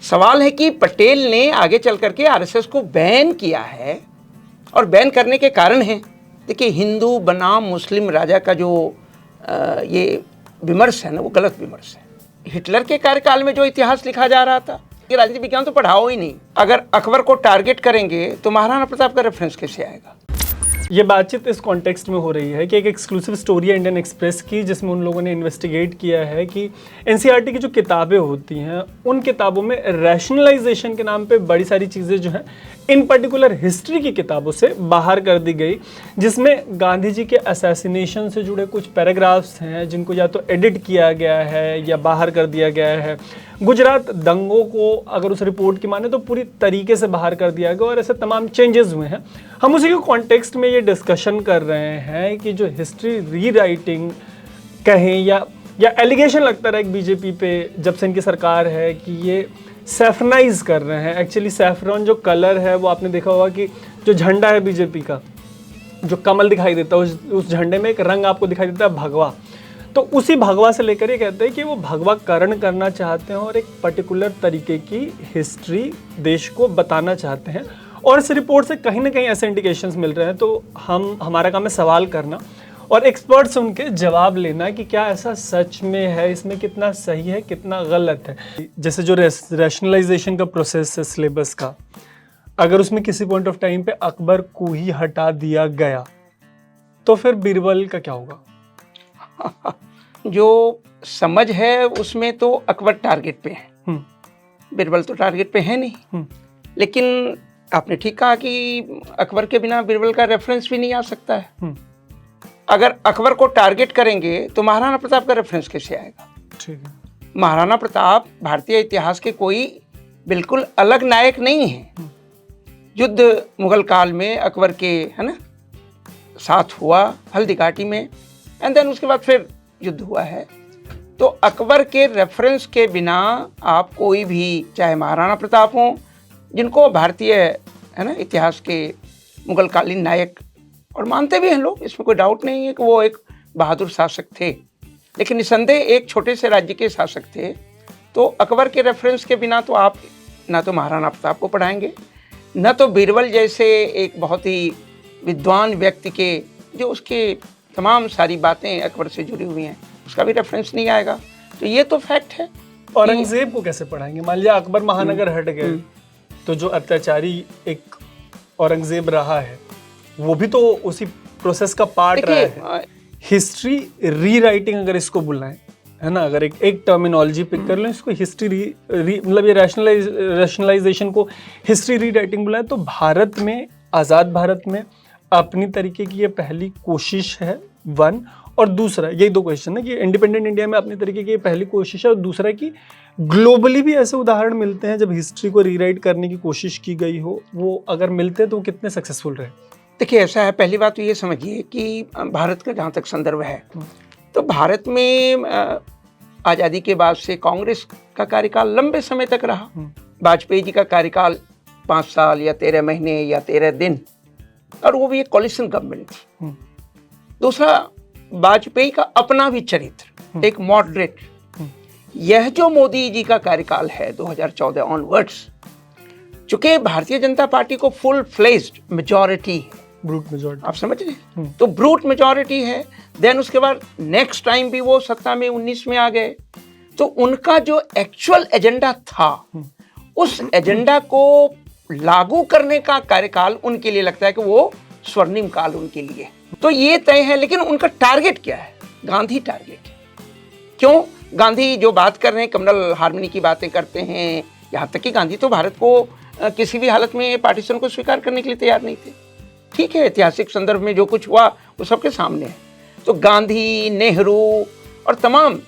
सवाल है कि पटेल ने आगे चल करके आरएसएस को बैन किया है, और बैन करने के कारण है, देखिए हिंदू बनाम मुस्लिम राजा का जो ये विमर्श है ना, वो गलत विमर्श है। हिटलर के कार्यकाल में जो इतिहास लिखा जा रहा था, ये राजनीति विज्ञान तो पढ़ाओ ही नहीं। अगर अकबर को टारगेट करेंगे तो महाराणा प्रताप का रेफरेंस कैसे आएगा? ये बातचीत इस कॉन्टेक्स्ट में हो रही है कि एक एक्सक्लूसिव स्टोरी है इंडियन एक्सप्रेस की, जिसमें उन लोगों ने इन्वेस्टिगेट किया है कि एनसीईआरटी की जो किताबें होती हैं उन किताबों में रैशनलाइजेशन के नाम पे बड़ी सारी चीज़ें जो हैं इन पर्टिकुलर हिस्ट्री की किताबों से बाहर कर दी गई, जिसमें गांधी जी के असैसिनेशन से जुड़े कुछ पैराग्राफ्स हैं जिनको या तो एडिट किया गया है या बाहर कर दिया गया है। गुजरात दंगों को अगर उस रिपोर्ट की माने तो पूरी तरीके से बाहर कर दिया गया, और ऐसे तमाम चेंजेस हुए हैं। हम उसी के कॉन्टेक्स्ट में ये डिस्कशन कर रहे हैं कि जो हिस्ट्री रीराइटिंग कहें या एलिगेशन लगता रहा है बीजेपी पे जब से इनकी सरकार है कि ये सैफरनाइज कर रहे हैं। एक्चुअली सैफरन जो कलर है वो आपने देखा होगा कि जो झंडा है बीजेपी का, जो कमल दिखाई देता है, उस झंडे में एक रंग आपको दिखाई देता है भगवा। तो उसी भगवा से लेकर ये कहते हैं कि वो भगवाकरण करना चाहते हैं और एक पर्टिकुलर तरीके की हिस्ट्री देश को बताना चाहते हैं। और इस रिपोर्ट से कहीं ना कहीं ऐसे इंडिकेशंस मिल रहे हैं। तो हमारा काम है सवाल करना और एक्सपर्ट से उनके जवाब लेना कि क्या ऐसा सच में है, इसमें कितना सही है, कितना गलत है। जैसे जो रैशनलाइजेशन का प्रोसेस है सिलेबस का, अगर उसमें किसी पॉइंट ऑफ टाइम पे अकबर को ही हटा दिया गया तो फिर बीरबल का क्या होगा? जो समझ है उसमें तो अकबर टारगेट पे है, बीरबल तो टारगेट पे है नहीं। लेकिन आपने ठीक कहा कि अकबर के बिना बीरबल का रेफरेंस भी नहीं आ सकता है। अगर अकबर को टारगेट करेंगे तो महाराणा प्रताप का रेफरेंस कैसे आएगा? ठीक है। महाराणा प्रताप भारतीय इतिहास के कोई बिल्कुल अलग नायक नहीं है। युद्ध मुगल काल में अकबर के है ना साथ हुआ हल्दी घाटी में, एंड देन उसके बाद फिर युद्ध हुआ है। तो अकबर के रेफरेंस के बिना आप कोई भी, चाहे महाराणा प्रताप हों जिनको भारतीय है ना इतिहास के मुगल कालीन नायक, और मानते भी हैं लोग, इसमें कोई डाउट नहीं है कि वो एक बहादुर शासक थे, लेकिन निसंदेह एक छोटे से राज्य के शासक थे। तो अकबर के रेफरेंस के बिना तो आप ना तो महाराणा प्रताप को पढ़ाएंगे, न तो बीरबल जैसे एक बहुत ही विद्वान व्यक्ति के जो उसके तमाम सारी बातें अकबर से जुड़ी हुई हैं उसका भी रेफरेंस नहीं आएगा। तो ये तो फैक्ट है। औरंगजेब को कैसे पढ़ाएंगे? मान लिया अकबर महानगर हट गए तो जो अत्याचारी एक औरंगजेब रहा है वो भी तो उसी प्रोसेस का पार्ट रहा है। हिस्ट्री रीराइटिंग अगर इसको बुलाएं, है ना, अगर एक टर्मिनोलॉजी पिक कर लें इसको, हिस्ट्री मतलब ये रैशनलाइजेशन को हिस्ट्री रीराइटिंग बुलाएं, तो भारत में, आज़ाद भारत में अपनी तरीके की ये पहली कोशिश है, वन। और दूसरा, यही दो क्वेश्चन है कि इंडिपेंडेंट इंडिया में अपनी तरीके की ये पहली कोशिश है, और दूसरा कि ग्लोबली भी ऐसे उदाहरण मिलते हैं जब हिस्ट्री को रीराइट करने की कोशिश की गई हो, वो अगर मिलते हैं तो वो कितने सक्सेसफुल रहे? देखिए ऐसा है, पहली बात तो ये समझिए कि भारत का जहाँ तक संदर्भ है तो भारत में आज़ादी के बाद से कांग्रेस का कार्यकाल लंबे समय तक रहा। वाजपेयी जी का कार्यकाल 5 साल या 13 महीने या 13 दिन, और वो भी एक कोलिशन गवर्नमेंट थी। दूसरा, वाजपेयी का अपना भी चरित्र एक मॉडरेट। यह जो मोदी जी का कार्यकाल है 2014 ऑनवर्ड्स, चूंकि भारतीय जनता पार्टी को फुल फ्लेज्ड मेजॉरिटी है, ब्रूट मेजॉरिटी, आप समझ रहे हैं, तो ब्रूट मेजॉरिटी है। देन उसके बाद नेक्स्ट टाइम भी वो सत्ता में 19 में आ गए, तो उनका जो एक्चुअल एजेंडा था उस एजेंडा को लागू करने का कार्यकाल उनके लिए लगता है कि वो स्वर्णिम काल उनके लिए, तो ये तय है। लेकिन उनका टारगेट क्या है? गांधी टारगेट है। क्यों? गांधी जो बात कर रहे हैं, कम्युनल हार्मनी की बातें करते हैं, यहाँ तक कि गांधी तो भारत को किसी भी हालत में पार्टीशन को स्वीकार करने के लिए तैयार नहीं थे। ठीक है, ऐतिहासिक संदर्भ में जो कुछ हुआ वो सबके सामने है। तो गांधी, नेहरू और तमाम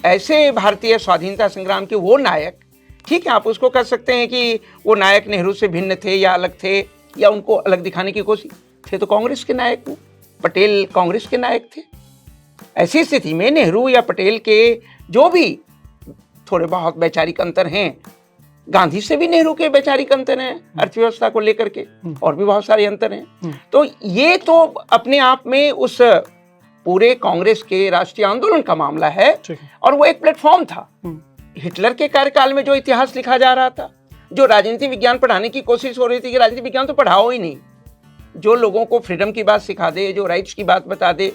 ऐसे भारतीय स्वाधीनता संग्राम के वो नायक, ठीक है, आप उसको कह सकते हैं कि वो नायक नेहरू से भिन्न थे या अलग थे या उनको अलग दिखाने की कोशिश थे, तो कांग्रेस के नायक वो, पटेल कांग्रेस के नायक थे। ऐसी स्थिति में नेहरू या पटेल के जो भी थोड़े बहुत वैचारिक अंतर हैं, गांधी से भी नेहरू के वैचारिक अंतर हैं अर्थव्यवस्था को लेकर के, और भी बहुत सारे अंतर हैं। तो ये तो अपने आप में उस पूरे कांग्रेस के राष्ट्रीय आंदोलन का मामला है, और वो एक प्लेटफॉर्म था। हिटलर के कार्यकाल में जो इतिहास लिखा जा रहा था, जो राजनीति विज्ञान पढ़ाने की कोशिश हो रही थी कि राजनीति विज्ञान तो पढ़ाओ ही नहीं, जो लोगों को फ्रीडम की बात सिखा दे, जो राइट्स की बात बता दे,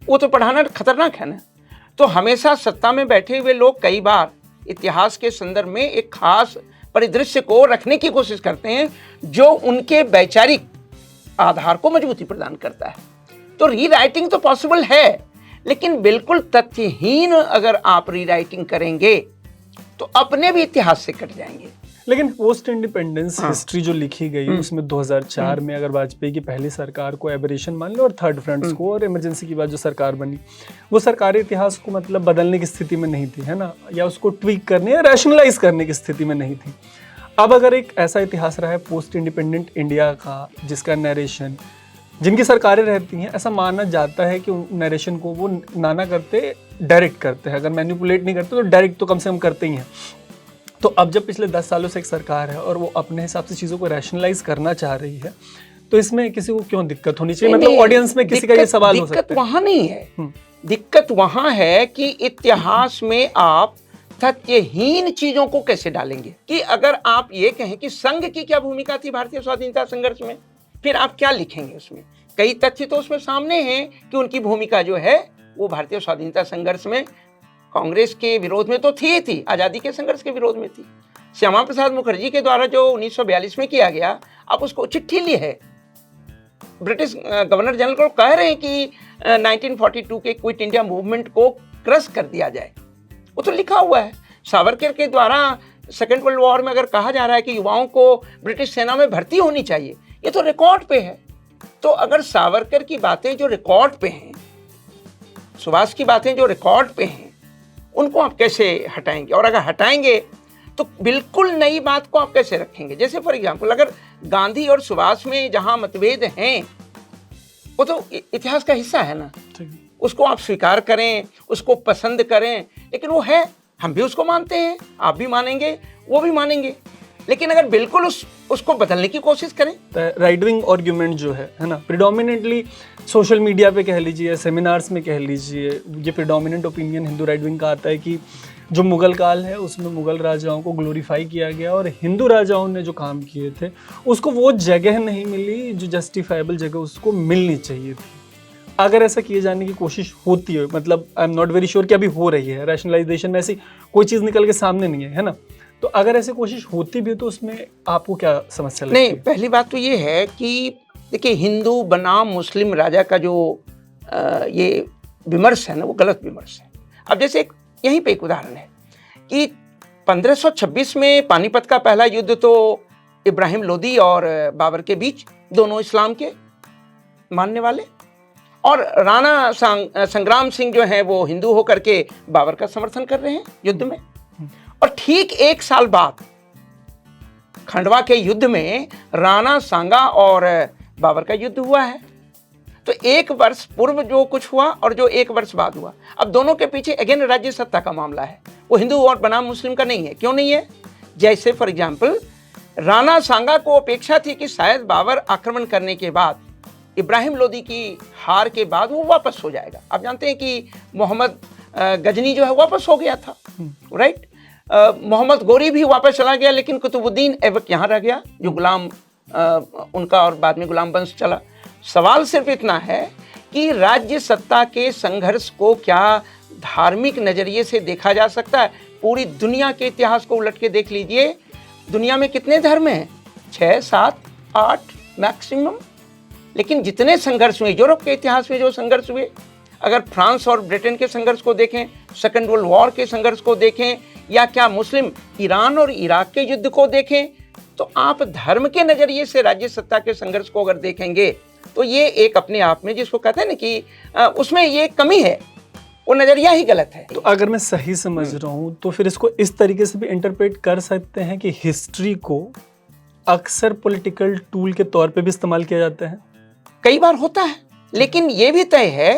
वो तो पढ़ाना खतरनाक है ना। तो हमेशा सत्ता में बैठे हुए लोग कई बार इतिहास के संदर्भ में एक खास परिदृश्य को रखने की कोशिश करते हैं जो उनके वैचारिक आधार को मजबूती प्रदान करता है। तो रीराइटिंग तो पॉसिबल है, लेकिन बिल्कुल तथ्यहीन अगर आप रीराइटिंग करेंगे तो अपने भी इतिहास से कट जाएंगे। लेकिन पोस्ट इंडिपेंडेंस हिस्ट्री जो लिखी गई उसमें 2004 में अगर वाजपेयी की पहली सरकार को एबरेशन मान लो और थर्ड फ्रंट्स को, और इमरजेंसी के बाद जो सरकार बनी वो सरकारी इतिहास को मतलब बदलने की स्थिति में नहीं थी, है ना, या उसको ट्वीक करने या रैशनलाइज करने की स्थिति में नहीं थी। अब अगर एक ऐसा इतिहास रहा है पोस्ट इंडिपेंडेंट इंडिया का जिसका नरेशन, जिनकी सरकारें रहती हैं, ऐसा माना जाता है कि नरेशन को वो नाना करते डायरेक्ट करते हैं, अगर मैनिपुलेट नहीं करते तो डायरेक्ट तो कम से कम करते ही हैं। तो अब जब पिछले 10 सालों से एक सरकार है और वो अपने हिसाब से चीज़ों को रैशनलाइज करना चाह रही है, तो इसमें किसी को क्यों दिक्कत होनी चाहिए? मतलब ऑडियंस में किसी का ये सवाल हो सकता है। दिक्कत वहाँ नहीं है, दिक्कत वहाँ है कि इतिहास में आप तथ्यहीन चीजों को कैसे डालेंगे। कि अगर आप ये कहें कि संघ की क्या भूमिका थी भारतीय स्वाधीनता संघर्ष में, फिर आप क्या लिखेंगे उसमें? कई तथ्य तो उसमें सामने हैं कि उनकी भूमिका जो है वो भारतीय स्वाधीनता संघर्ष में कांग्रेस के विरोध में तो थी, आजादी के संघर्ष के विरोध में थी। श्यामा प्रसाद मुखर्जी के द्वारा जो 1942 में किया गया, आप उसको चिट्ठी ली है, ब्रिटिश गवर्नर जनरल को कह रहे हैं कि 1942 के क्विट इंडिया मूवमेंट को क्रश कर दिया जाए, वो तो लिखा हुआ है। सावरकर के द्वारा सेकेंड वर्ल्ड वॉर में अगर कहा जा रहा है कि युवाओं को ब्रिटिश सेना में भर्ती होनी चाहिए, ये तो रिकॉर्ड पे है। तो अगर सावरकर की बातें जो रिकॉर्ड पे हैं, सुभाष की बातें जो रिकॉर्ड पे हैं, उनको आप कैसे हटाएंगे? और अगर हटाएंगे तो बिल्कुल नई बात को आप कैसे रखेंगे? जैसे फॉर एग्जांपल अगर गांधी और सुभाष में जहां मतभेद हैं, वो तो इतिहास का हिस्सा है ना, उसको आप स्वीकार करें, उसको पसंद करें, लेकिन वो है, हम भी उसको मानते हैं, आप भी मानेंगे, वो भी मानेंगे। लेकिन अगर बिल्कुल उसको बदलने की कोशिश करें, राइट विंग आर्ग्यूमेंट जो है ना, प्रिडोमिनेंटली सोशल मीडिया पे कह लीजिए, सेमिनार्स में कह लीजिए, ये predominant opinion Hindu right wing का आता है कि जो मुगल काल है उसमें मुगल राजाओं को ग्लोरीफाई किया गया और हिंदू राजाओं ने जो काम किए थे उसको वो जगह नहीं मिली जो जस्टिफाइबल जगह उसको मिलनी चाहिए थी। अगर ऐसा किए जाने की कोशिश होती है, मतलब I am not very sure कि अभी हो रही है, रैशनलाइजेशन में ऐसी कोई चीज़ निकल के सामने नहीं है ना, तो अगर ऐसी कोशिश होती भी है तो उसमें आपको क्या समस्या लगती है? नहीं, पहली बात तो ये है कि देखिए, हिंदू बनाम मुस्लिम राजा का जो ये विमर्श है ना, वो गलत विमर्श है। अब जैसे यहीं पे एक उदाहरण है कि 1526 में पानीपत का पहला युद्ध तो इब्राहिम लोदी और बाबर के बीच, दोनों इस्लाम के मानने वाले, और राणा संग्राम सिंह जो है वो हिंदू होकर के बाबर का समर्थन कर रहे हैं युद्ध में। और ठीक 1 साल बाद खंडवा के युद्ध में राणा सांगा और बाबर का युद्ध हुआ है। तो 1 वर्ष पूर्व जो कुछ हुआ और जो 1 वर्ष बाद हुआ, अब दोनों के पीछे अगेन राज्य सत्ता का मामला है, वो हिंदू और बनाम मुस्लिम का नहीं है। क्यों नहीं है? जैसे फॉर एग्जाम्पल राणा सांगा को अपेक्षा थी कि शायद बाबर आक्रमण करने के बाद, इब्राहिम लोदी की हार के बाद वो वापस हो जाएगा। आप जानते हैं कि मोहम्मद गजनी जो है वापस हो गया था, राइट। मोहम्मद गोरी भी वापस चला गया, लेकिन कुतुबुद्दीन ऐबक यहाँ रह गया, जो गुलाम उनका और बाद में गुलाम वंश चला। सवाल सिर्फ इतना है कि राज्य सत्ता के संघर्ष को क्या धार्मिक नजरिए से देखा जा सकता है? पूरी दुनिया के इतिहास को उलट के देख लीजिए, दुनिया में कितने धर्म हैं? 6, 7, 8 मैक्सिमम। लेकिन जितने संघर्ष हुए, यूरोप के इतिहास में जो संघर्ष हुए, अगर फ्रांस और ब्रिटेन के संघर्ष को देखें, सेकेंड वर्ल्ड वॉर के संघर्ष को देखें, या क्या मुस्लिम ईरान और इराक के युद्ध को देखें, तो आप धर्म के नजरिए से राज्य सत्ता के संघर्ष को अगर देखेंगे तो ये एक अपने आप में, जिसको कहते हैं ना कि उसमें ये कमी है, वो नजरिया ही गलत है। तो अगर मैं सही समझ रहा हूँ तो फिर इसको इस तरीके से भी इंटरप्रेट कर सकते हैं कि हिस्ट्री को अक्सर पॉलिटिकल टूल के तौर पे भी इस्तेमाल किया जाता है। कई बार होता है, लेकिन ये भी तय है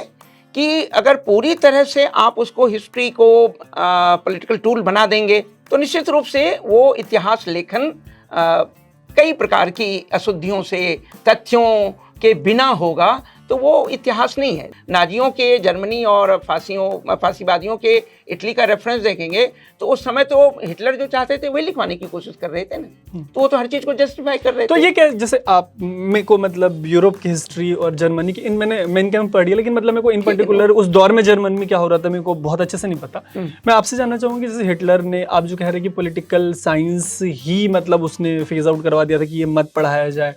कि अगर पूरी तरह से आप उसको हिस्ट्री को पॉलिटिकल टूल बना देंगे तो निश्चित रूप से वो इतिहास लेखन कई प्रकार की अशुद्धियों से, तथ्यों के बिना होगा, तो वो इतिहास नहीं है। नाजियों के, जर्मनी और फांसीवादियों के इटली का रेफरेंस देखेंगे तो उस समय तो हिटलर जो चाहते थे वही लिखवाने की कोशिश कर रहे थे ना, तो वो तो हर चीज को जस्टिफाई कर रहे तो थे। ये क्या, जैसे आप मेरे को मतलब यूरोप की हिस्ट्री और जर्मनी की मैंने क्या पढ़ी है, लेकिन मतलब मेरे को इन पर्टिकुलर उस दौर में जर्मनी में क्या हो रहा था मेरे को बहुत अच्छे से नहीं पता। मैं आपसे जानना चाहूँगी, जैसे हिटलर ने, आप जो कह रहे हैं कि पॉलिटिकल साइंस ही मतलब उसने फेज आउट करवा दिया था कि ये मत पढ़ाया जाए,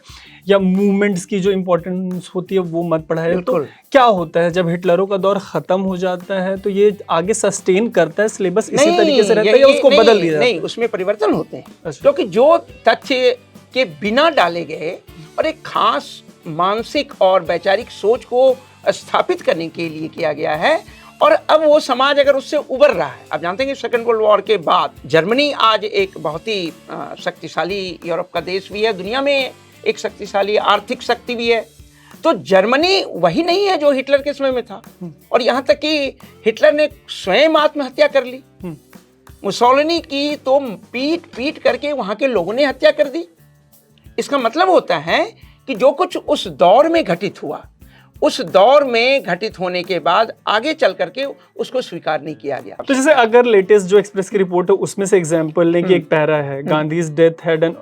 या मूवमेंट्स की जो इम्पोर्टेंस होती है वो मत पढ़ाया जाए, तो क्या होता है जब हिटलरों का दौर खत्म हो जाता है तो ये आगे सस्टेन करता है सिलेबस इसी तरीके से रहता है या उसको बदल दिया जाता है? नहीं, उसमें परिवर्तन होते हैं, क्योंकि जो तथ्य के बिना डाले गए और एक खास मानसिक और वैचारिक सोच को स्थापित करने के लिए किया गया है, और अब वो समाज अगर उससे उबर रहा है। आप जानते हैं कि सेकेंड वर्ल्ड वॉर के बाद जर्मनी आज एक बहुत ही शक्तिशाली यूरोप का देश भी है, दुनिया में एक शक्तिशाली आर्थिक शक्ति भी है। तो जर्मनी वही नहीं है जो हिटलर के समय में था, और यहाँ तक कि हिटलर ने स्वयं आत्महत्या कर ली, मुसोलिनी की तो पीट पीट करके वहाँ के लोगों ने हत्या कर दी। इसका मतलब होता है कि जो कुछ उस दौर में घटित हुआ, उस दौर में घटित होने के बाद आगे चल करके उसको स्वीकार नहीं किया गया। तो जैसे अगर लेटेस्ट जो एक्सप्रेस की रिपोर्ट है उसमें से एग्जांपल लें कि एक पैरा है, Gandhi's death had an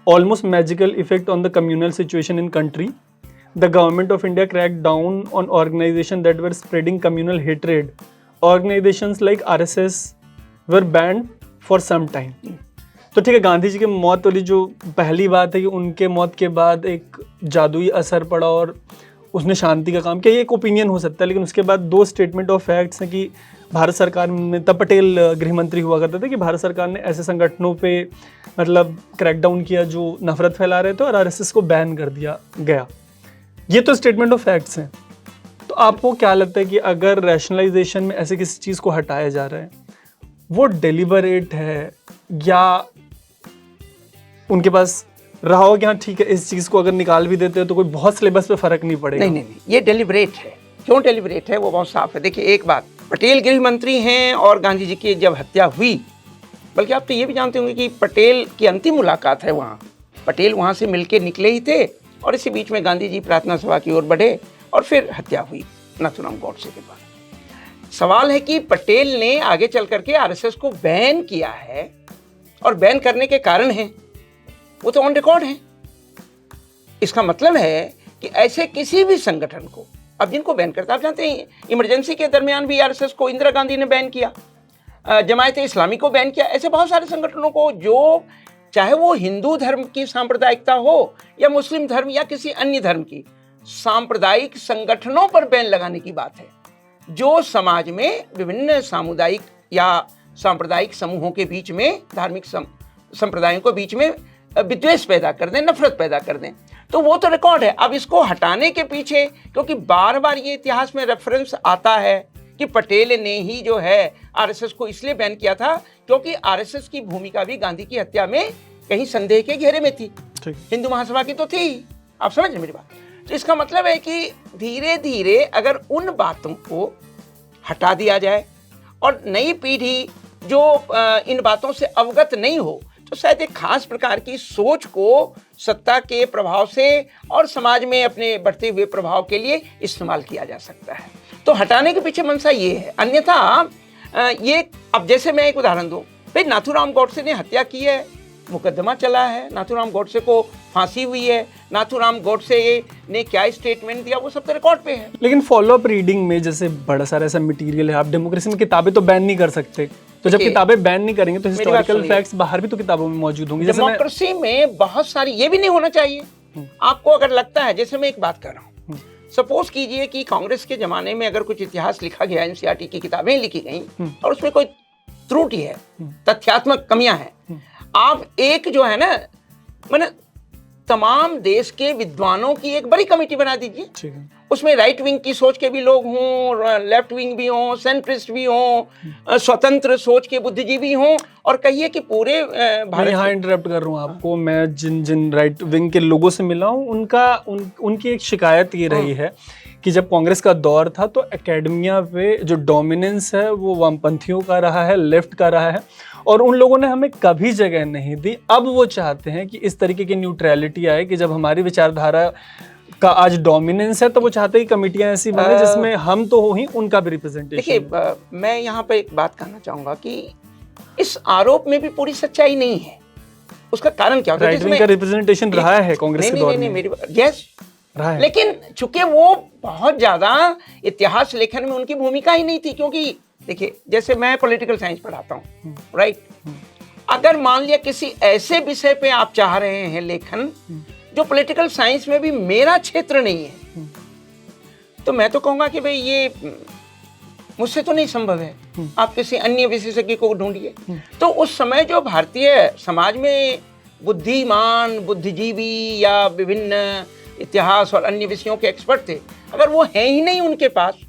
almost magical effect on the communal situation in country. The government of India cracked down on organizations that were spreading communal hatred. Organizations like RSS were banned for some time. तो ठीक है, गांधी जी के मौत वाली जो पहली बात है कि उनके मौत के बाद एक जादुई असर पड़ा और उसने शांति का काम किया, ये एक ओपिनियन हो सकता है, लेकिन उसके बाद दो स्टेटमेंट ऑफ फैक्ट्स हैं कि भारत सरकार ने, तब पटेल गृह मंत्री हुआ करते थे, कि भारत सरकार ने ऐसे संगठनों पे मतलब क्रैकडाउन किया जो नफरत फैला रहे थे और आरएसएस को बैन कर दिया गया। ये तो स्टेटमेंट ऑफ फैक्ट्स हैं। तो आपको क्या लगता है कि अगर रैशनलाइजेशन में ऐसे किसी चीज़ को हटाया जा रहा है, वो डेलिबरेट है या उनके पास रहा हो कि हाँ ठीक है इस चीज़ को अगर निकाल भी देते हैं तो कोई बहुत सिलेबस पे फर्क नहीं पड़ेगा? नहीं, ये डेलिबरेट है। क्यों डेलिबरेट है वो बहुत साफ है। देखिए, एक बात, पटेल गृह मंत्री हैं और गांधी जी की जब हत्या हुई, बल्कि आप तो ये भी जानते होंगे कि पटेल की अंतिम मुलाकात है वहाँ, पटेल वहाँ से मिलके निकले ही थे और इसी बीच में गांधी जी प्रार्थना सभा की ओर बढ़े और फिर हत्या हुई नाथूराम गॉडसे के बाद। सवाल है कि पटेल ने आगे चल करके आरएसएस को बैन किया है, और बैन करने के कारण है वो तो ऑन रिकॉर्ड है। इसका मतलब है कि ऐसे किसी भी संगठन को अब जिनको बैन करता, आप जानते हैं इमरजेंसी के दरमियान भी आरएसएस को इंदिरा गांधी ने बैन किया, जमायत इस्लामी को बैन किया, ऐसे बहुत सारे संगठनों को जो चाहे वो हिंदू धर्म की सांप्रदायिकता हो या मुस्लिम धर्म या किसी अन्य धर्म की, सांप्रदायिक संगठनों पर बैन लगाने की बात है जो समाज में विभिन्न सामुदायिक या सांप्रदायिक समूहों के बीच में, धार्मिक संप्रदायों के बीच में विद्वेष पैदा कर दें, नफरत पैदा कर दें। तो वो तो रिकॉर्ड है। अब इसको हटाने के पीछे, क्योंकि बार बार ये इतिहास में रेफरेंस आता है कि पटेल ने ही जो है आरएसएस को इसलिए बैन किया था क्योंकि आरएसएस की भूमिका भी गांधी की हत्या में कहीं संदेह के घेरे में थी, हिंदू महासभा की तो थी। आप समझ रहे मेरी बात? तो इसका मतलब है कि धीरे धीरे अगर उन बातों को हटा दिया जाए और नई पीढ़ी जो इन बातों से अवगत नहीं हो, तो शायद एक खास प्रकार की सोच को सत्ता के प्रभाव से और समाज में अपने बढ़ते हुए प्रभाव के लिए इस्तेमाल किया जा सकता है। तो हटाने के पीछे मंशा ये है। अन्यथा ये, अब जैसे मैं एक उदाहरण दूं, भाई नाथूराम गॉडसे ने हत्या की है, मुकदमा चला है, नाथूराम गॉडसे को फांसी हुई है, नाथूराम गॉडसे ने क्या स्टेटमेंट दिया वो सब तो रिकॉर्ड पे है। लेकिन फॉलो अप रीडिंग में जैसे बड़ा सारा ऐसा मटेरियल है, आप डेमोक्रेसी में किताबें तो बैन नहीं कर सकते, तो जब किताबें बैन नहीं करेंगे तो हिस्टोरिकल फैक्ट्स बाहर भी तो किताबों में मौजूद होंगी। डेमोक्रेसी में बहुत सारी, ये भी नहीं होना चाहिए। आपको अगर लगता है, जैसे मैं एक बात कर रहा हूँ, सपोज कीजिए कि कांग्रेस के जमाने में अगर कुछ इतिहास लिखा गया, एनसीईआरटी की किताबें लिखी गई और उसमें कोई त्रुटि है, तथ्यात्मक कमियां हैं, आप एक जो है ना, मैंने तमाम देश के विद्वानों की एक बड़ी कमेटी बना दीजिए, उसमें राइट विंग की सोच के भी लोग हों, लेफ्ट विंग भी हों, सेंट्रिस्ट भी हों, स्वतंत्र सोच के बुद्धिजीवी हों, और कहिए कि पूरे मैं यहाँ इंटरप्ट कर रहा हूँ आपको, मैं जिन राइट विंग के लोगों से मिला हूँ उनकी एक शिकायत ये रही है कि जब कांग्रेस का दौर था तो एकेडमिया पे जो डोमिनेंस है वो वामपंथियों का रहा है, लेफ्ट का रहा है, और उन लोगों ने हमें कभी जगह नहीं दी। अब वो चाहते हैं कि इस तरीके की न्यूट्रलिटी आए कि जब हमारी विचारधारा का आज डोमिनेंस है, तो वो चाहते हैं कि कमेटियां ऐसी बने जिसमें हम तो हो ही, उनका भी रिप्रेजेंटेशन। देखिए मैं यहाँ पे एक बात कहना चाहूंगा कि इस आरोप में भी पूरी सच्चाई नहीं है। उसका कारण क्या होता है? राइट विंग का रिप्रेजेंटेशन रहा है कांग्रेस के दौर में। मेरी यस रहा है, लेकिन चूंकि वो बहुत ज्यादा इतिहास लेखन में उनकी भूमिका ही नहीं थी। क्योंकि देखिए, जैसे मैं पॉलिटिकल साइंस पढ़ाता हूँ, राइट, अगर मान लिया किसी ऐसे विषय पे आप चाह रहे हैं लेखन जो पॉलिटिकल साइंस में भी मेरा क्षेत्र नहीं है, तो मैं तो कहूंगा कि भाई ये मुझसे तो नहीं संभव है, आप किसी अन्य विशेषज्ञ को ढूंढिए। तो उस समय जो भारतीय समाज में बुद्धिमान, बुद्धिजीवी या विभिन्न इतिहास और अन्य विषयों के एक्सपर्ट थे, अगर वो हैं ही नहीं उनके पास,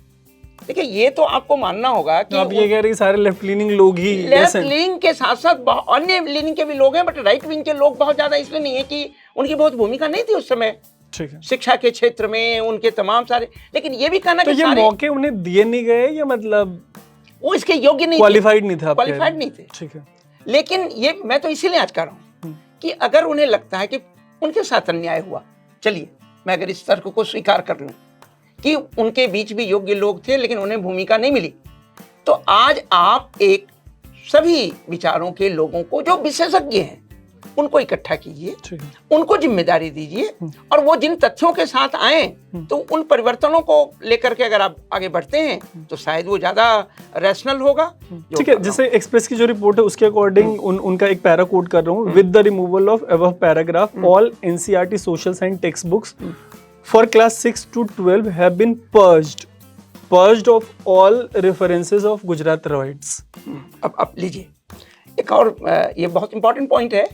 देखिए ये तो आपको मानना होगा कि आप ये कह रहे हैं सारे लेफ्ट लीनिंग लोग ही, लेफ्ट लीनिंग के साथ साथ अन्य लीनिंग के भी लोग हैं, बट राइट विंग के लोग बहुत ज्यादा इसलिए नहीं है कि उनकी बहुत भूमिका नहीं थी उस समय, ठीक है, शिक्षा के क्षेत्र में उनके तमाम सारे। लेकिन ये भी कहना तो कि ये सारे मौके उन्हें दिए नहीं गए, या मतलब वो इसके योग्य नहीं थे, क्वालिफाइड नहीं था, क्वालिफाइड नहीं थे। ठीक है, लेकिन ये मैं तो इसीलिए आज कह रहा हूँ कि अगर उन्हें लगता है कि उनके साथ अन्याय हुआ, चलिए मैं अगर इस तर्क को स्वीकार कर लूं कि उनके बीच भी योग्य लोग थे लेकिन उन्हें भूमिका नहीं मिली, तो आज आप एक सभी विचारों के लोगों को जो विशेषज्ञ हैं उनको इकट्ठा कीजिए, ठीक है, उनको जिम्मेदारी दीजिए, और वो जिन तथ्यों के साथ आए तो उन परिवर्तनों को लेकर के अगर आप आगे बढ़ते हैं तो शायद वो ज्यादा रैशनल होगा। ठीक है। जैसे एक्सप्रेस की जो रिपोर्ट है उसके अकॉर्डिंग उनका एक पैरा कोट कर रहा हूँ, with the removal of above paragraph all NCERT social science text books for class 6 to 12 have been purged of all references of Gujarat riots. अब लीजिए एक और ये बहुत इंपॉर्टेंट पॉइंट है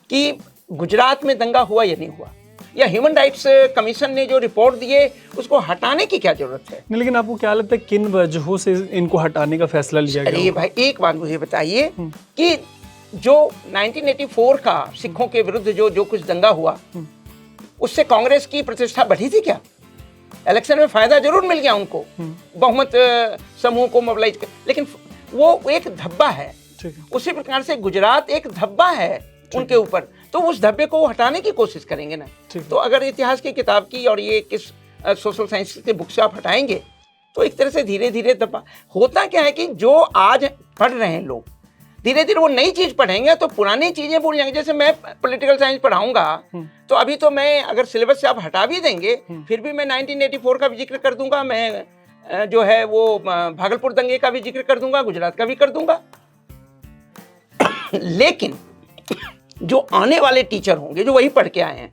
कि गुजरात में दंगा हुआ या नहीं हुआ, या ह्यूमन राइट्स कमीशन ने जो रिपोर्ट दिए उसको हटाने की क्या जरूरत है? नहीं, लेकिन आपको क्या लगता है किन वजहों से इनको हटाने का फैसला लिया गया? अरे भाई एक बात मुझे बताइए कि जो 1984 का सिखों के विरुद्ध जो कुछ दंगा हुआ, उससे कांग्रेस की प्रतिष्ठा बढ़ी थी क्या? इलेक्शन में फायदा जरूर मिल गया उनको, बहुमत समूह को मोबिलाइज कर, लेकिन वो एक धब्बा है। उसी प्रकार से गुजरात एक धब्बा है उनके ऊपर, तो उस धब्बे को हटाने की कोशिश करेंगे ना। तो अगर इतिहास की किताब की और ये किस सोशल साइंस के बुक से आप हटाएंगे तो एक तरह से धीरे धीरे धब्बा होता क्या है कि जो आज पढ़ रहे हैं लोग धीरे धीरे वो नई चीज पढ़ेंगे तो पुरानी चीजें भूल जाएंगे। जैसे मैं पॉलिटिकल साइंस पढ़ाऊंगा तो अभी तो मैं अगर सिलेबस से आप हटा भी देंगे फिर भी मैं 1984 का भी जिक्र कर दूंगा, मैं जो है वो भागलपुर दंगे का भी जिक्र कर दूंगा, गुजरात का भी कर दूंगा। लेकिन जो आने वाले टीचर होंगे जो वही पढ़ के आए हैं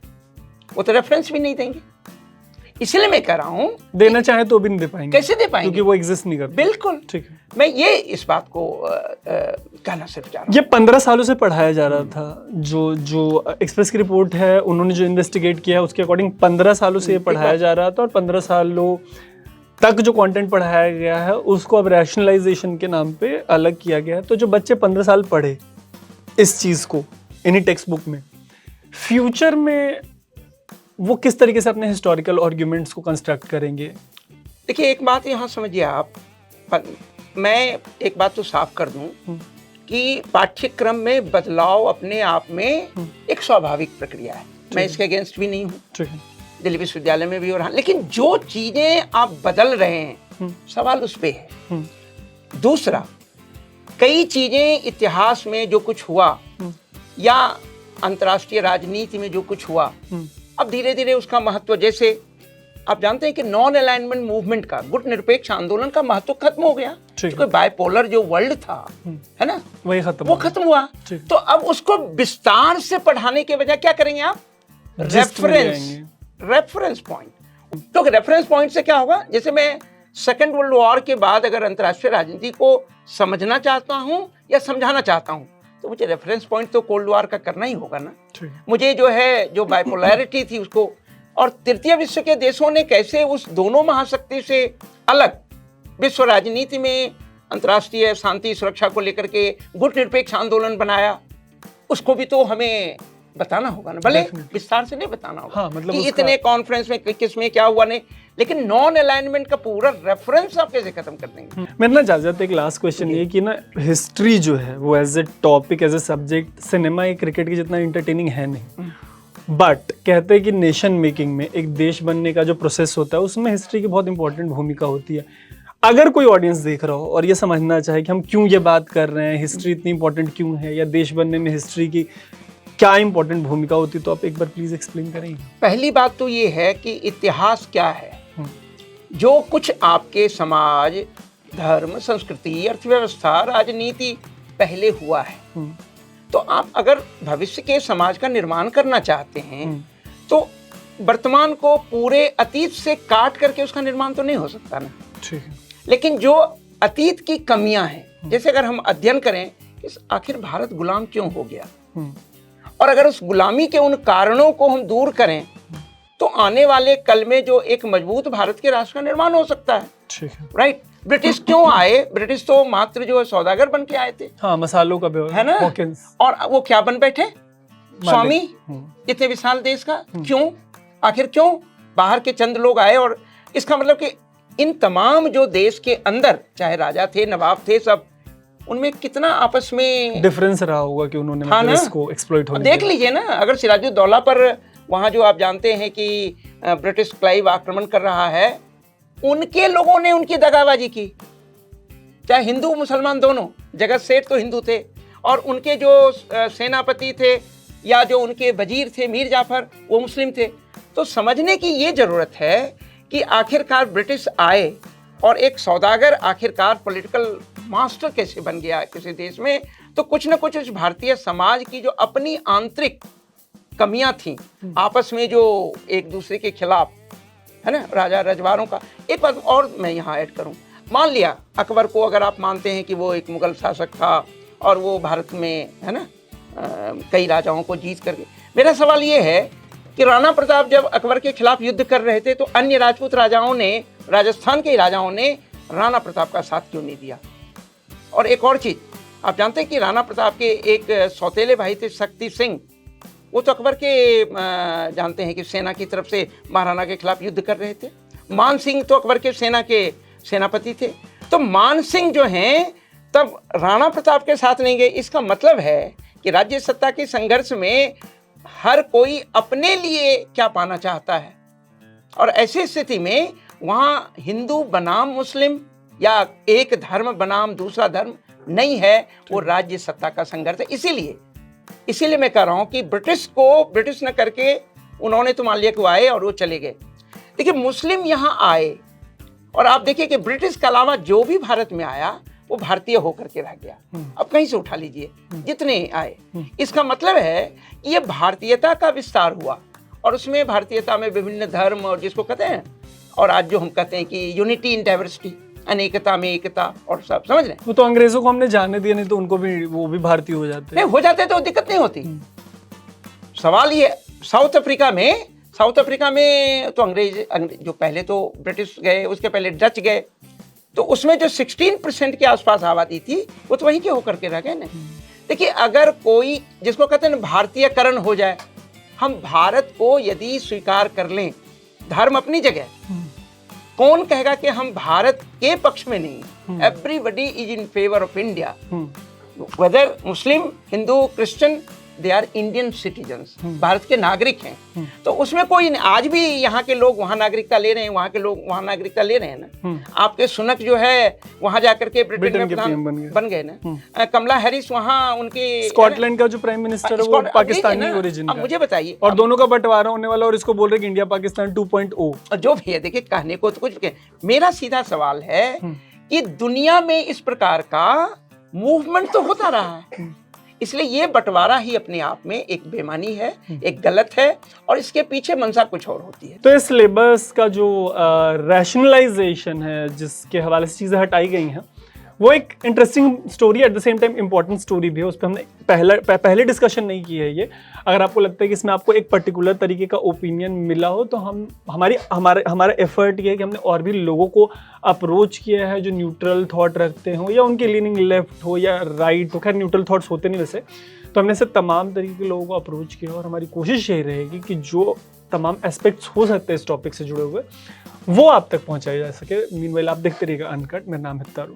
वो तो रेफरेंस भी नहीं देंगे। इसलिए मैं कह रहा हूं देना चाहे तो भी नहीं दे पाएंगे। कैसे दे पाएंगे? क्योंकि वो एग्जिस्ट नहीं करते। बिल्कुल ठीक है। मैं ये इस बात को कहना सिर्फ चाह रहा हूं। ये 15 सालों से पढ़ाया जा रहा था। जो एक्सप्रेस की रिपोर्ट है उन्होंने जो इन्वेस्टिगेट किया है उसके अकॉर्डिंग 15 सालों से ये पढ़ाया जा रहा था और 15 सालों तक जो कंटेंट पढ़ाया गया है उसको अब रैशनलाइजेशन के नाम पे अलग किया गया है। तो जो बच्चे 15 साल पढ़े इस चीज़ को इन्हीं टेक्स्ट बुक में, फ्यूचर में वो किस तरीके से अपने हिस्टोरिकल आर्ग्यूमेंट्स को कंस्ट्रक्ट करेंगे? देखिए एक बात यहाँ समझिए आप, मैं एक बात तो साफ कर दूं कि पाठ्यक्रम में बदलाव अपने आप में एक स्वाभाविक प्रक्रिया है। मैं इसके अगेंस्ट भी नहीं हूँ, दिल्ली विश्वविद्यालय में भी और हाँ, लेकिन जो चीजें आप बदल रहे हैं सवाल उस पे है। दूसरा, कई चीजें इतिहास में जो कुछ हुआ या अंतर्राष्ट्रीय राजनीति में जो कुछ हुआ अब धीरे धीरे उसका महत्व, जैसे आप जानते हैं कि नॉन अलाइनमेंट मूवमेंट का, गुट निरपेक्ष आंदोलन का महत्व खत्म हो गया क्योंकि बाइपोलर जो वर्ल्ड था है ना वो खत्म हुआ। तो अब उसको विस्तार से पढ़ाने के बजाय क्या करेंगे आप? Reference point. तो रेफरेंस पॉइंट से क्या होगा? जैसे मैं सेकेंड वर्ल्ड वॉर के बाद अगर अंतर्राष्ट्रीय राजनीति को समझना चाहता हूं या समझाना चाहता हूं तो मुझे रेफरेंस पॉइंट तो कोल्ड वॉर का करना ही होगा ना। मुझे जो है जो बाइपोलैरिटी थी उसको, और तृतीय विश्व के देशों ने कैसे उस दोनों महाशक्ति से अलग विश्व राजनीति में अंतर्राष्ट्रीय शांति सुरक्षा को लेकर के गुट निरपेक्ष आंदोलन बनाया, उसको भी तो हमें बताना होगा ना। भले विस्तार से नहीं बताना होगा, मतलब कि इतने कॉन्फ्रेंस में किस में क्या हुआ नहीं, लेकिन नॉन अलाइनमेंट का पूरा रेफरेंस आप कैसे खत्म कर देंगे? मेरा ना जाते एक लास्ट क्वेश्चन ये कि ना हिस्ट्री जो है वो as a topic as a subject cinema या क्रिकेट की जितना इंटरटेनिंग है नहीं, बट कहते हैं कि नेशन मेकिंग में, एक देश बनने का जो प्रोसेस होता है, उसमें हिस्ट्री की बहुत इंपॉर्टेंट भूमिका होती है। अगर कोई ऑडियंस देख रहा हो और ये समझना चाहे कि हम क्यों ये बात कर रहे हैं, हिस्ट्री इतनी इंपॉर्टेंट क्यों है, या देश बनने में हिस्ट्री की क्या इंपॉर्टेंट भूमिका होती है, तो आप एक बार प्लीज एक्सप्लेन करेंगे। पहली बात तो ये है कि इतिहास क्या है। जो कुछ आपके समाज, धर्म, संस्कृति, अर्थव्यवस्था, राजनीति पहले हुआ है, तो आप अगर भविष्य के समाज का निर्माण करना चाहते हैं तो वर्तमान को पूरे अतीत से काट करके उसका निर्माण तो नहीं हो सकता ना। ठीक है। लेकिन जो अतीत की कमियां हैं, जैसे अगर हम अध्ययन करें कि आखिर भारत गुलाम क्यों हो गया, और अगर उस गुलामी के उन कारणों को हम दूर करें तो आने वाले कल में जो एक मजबूत भारत के राष्ट्र का निर्माण हो सकता है। ठीक है। राइट। ब्रिटिश क्यों आए? ब्रिटिश तो मात्र जो है सौदागर बन के आए थे। हाँ, मसालों का है ना। और वो क्या बन बैठे? स्वामी इतने विशाल देश का। क्यों? आखिर क्यों? बाहर के चंद लोग आए, और इसका मतलब कि इन तमाम जो देश के अंदर चाहे राजा थे, नवाब थे, सब उनमें कितना आपस में डिफरेंस रहा होगा कि उन्होंने मतलब इसको एक्सप्लॉइट होने देख लीजिए ना। अगर सिराजुद्दौला पर वहां जो आप जानते हैं कि ब्रिटिश क्लाइव आक्रमण कर रहा है, उनके लोगों ने उनकी दगाबाजी की। चाहे हिंदू मुसलमान दोनों, जगत सेठ तो हिंदू थे, और उनके जो सेनापति थे या जो उनके वजीर थे मीर जाफर, वो मुस्लिम थे। तो समझने की ये जरूरत है कि आखिरकार ब्रिटिश आए और एक सौदागर आखिरकार पॉलिटिकल मास्टर कैसे बन गया किसी देश में। तो कुछ न कुछ उस भारतीय समाज की जो अपनी आंतरिक कमियां थी, आपस में जो एक दूसरे के खिलाफ, है ना, राजा रजवाड़ों का। एक बात और मैं यहाँ ऐड करूँ, मान लिया अकबर को अगर आप मानते हैं कि वो एक मुगल शासक था और वो भारत में, है ना, कई राजाओं को जीत करके, मेरा सवाल ये है कि राणा प्रताप जब अकबर के खिलाफ युद्ध कर रहे थे तो अन्य राजपूत राजाओं ने, राजस्थान के राजाओं ने राणा प्रताप का साथ क्यों नहीं दिया? और एक और चीज, आप जानते हैं कि राणा प्रताप के एक सौतेले भाई थे शक्ति सिंह, वो तो अकबर के जानते हैं कि सेना की तरफ से महाराणा के खिलाफ युद्ध कर रहे थे। मान सिंह तो अकबर के सेना के सेनापति थे। तो मान सिंह जो हैं तब राणा प्रताप के साथ नहीं गए। इसका मतलब है कि राज्य सत्ता के संघर्ष में हर कोई अपने लिए क्या पाना चाहता है, और ऐसी स्थिति में वहाँ हिंदू बनाम मुस्लिम या एक धर्म बनाम दूसरा धर्म नहीं है, वो राज्य सत्ता का संघर्ष है। इसीलिए मैं कह रहा हूं कि ब्रिटिश को ब्रिटिश न करके उन्होंने तो मान लिया कि वो आए और वो चले गए। देखिए, मुस्लिम यहाँ आए, और आप देखिए कि ब्रिटिश के अलावा जो भी भारत में आया वो भारतीय होकर के रह गया। अब कहीं से उठा लीजिए जितने आए, इसका मतलब है कि ये भारतीयता का विस्तार हुआ, और उसमें भारतीयता में विभिन्न धर्म, और जिसको कहते हैं, और आज जो हम कहते हैं कि यूनिटी इन डाइवर्सिटी, अनेकता में एकता, और सब समझ रहे हैं। वो तो अंग्रेजों को हमने जाने दिया, नहीं तो उनको भी, वो भी भारतीय हो जाते हैं। नहीं हो जाते तो दिक्कत नहीं होती। सवाल ये, साउथ अफ्रीका में तो अंग्रेज जो पहले तो ब्रिटिश गए, उसके पहले डच गए, तो उसमें जो 16% के आसपास आबादी थी वो तो वहीं के होकर के रह गए ना। देखिए, अगर कोई जिसको कहते हैं भारतीयकरण हो जाए, हम भारत को यदि स्वीकार कर लें, धर्म अपनी जगह, कौन कहेगा कि हम भारत के पक्ष में नहीं? Everybody is in favour of India, whether Muslim, Hindu, Christian, they are Indian citizens, Bharat के नागरिक हैं। तो उसमें कोई नहीं। आज भी यहाँ के लोग वहाँ नागरिकता ले रहे हैं, वहाँ के लोग वहाँ नागरिकता ले रहे हैं ना। आपके सुनक जो है वहाँ जाकर के ब्रिटेन में प्रधान बन गए ना। कमला हैरिस वहाँ उनके, स्कॉटलैंड का जो प्राइम मिनिस्टर है वो पाकिस्तानी ओरिजिन का। मुझे बताइए, और दोनों का बंटवारा होने वाला, और इसको बोल रहे कि इंडिया पाकिस्तान 2.0। जो भी है, देखिए कहने को तो कुछ, मेरा सीधा सवाल है कि दुनिया में इस प्रकार का मूवमेंट तो होता रहा है, इसलिए ये बंटवारा ही अपने आप में एक बेईमानी है, एक गलत है, और इसके पीछे मंशा कुछ और होती है। तो इस सिलेबस का जो रैशनलाइजेशन है, जिसके हवाले से चीज़ें हटाई गई हैं, वो एक interesting story, at the same time important story भी है। उस पर हमने पहले डिस्कशन नहीं की है ये। अगर आपको लगता है कि इसमें आपको एक पर्टिकुलर तरीके का ओपिनियन मिला हो, तो हमारा एफर्ट ये है कि हमने और भी लोगों को अप्रोच किया है जो न्यूट्रल थॉट रखते हो, या उनकी लीनिंग लेफ्ट हो या राइट हो। खैर, न्यूट्रल थॉट्स होते नहीं वैसे, तो हमने से तमाम तरीके के लोगों को अप्रोच किया, और हमारी कोशिश यही रहेगी कि जो तमाम एस्पेक्ट्स हो सकते हैं इस टॉपिक से जुड़े हुए, वो आप तक पहुँचाए जा सके। मीनवाइल आप देखते रहिएगा अनकट। मेरा नाम है तरुण।